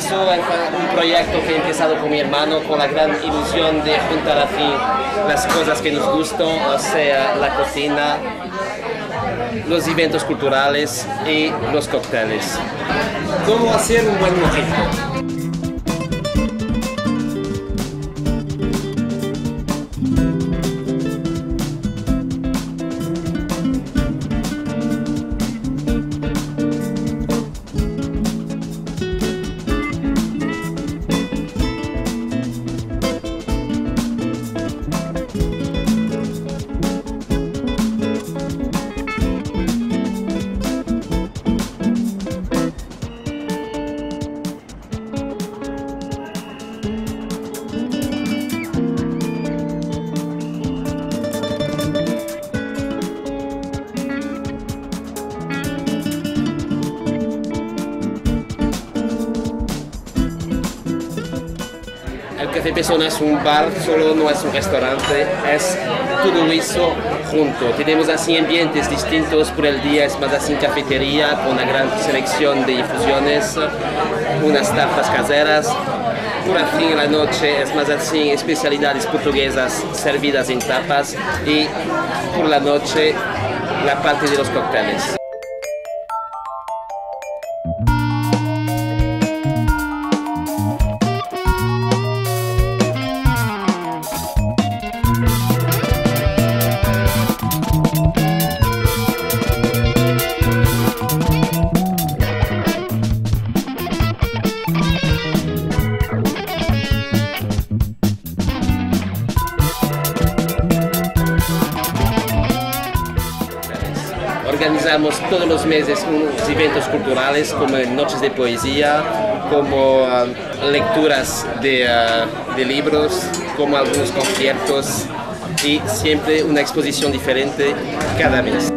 eso es un proyecto que he empezado con mi hermano con la gran ilusión de juntar aquí las cosas que nos gustan, o sea, la cocina, los eventos culturales y los cócteles. ¿Cómo hacer un buen mojito? El Café Pessoa no es un bar, solo no es un restaurante, es todo eso junto. Tenemos así ambientes distintos por el día, es más así cafetería con una gran selección de infusiones, unas tapas caseras. Por fin en la noche es más así especialidades portuguesas servidas en tapas y por la noche la parte de los cócteles. Organizamos todos los meses unos eventos culturales como noches de poesía, como lecturas de libros, como algunos conciertos y siempre una exposición diferente cada mes.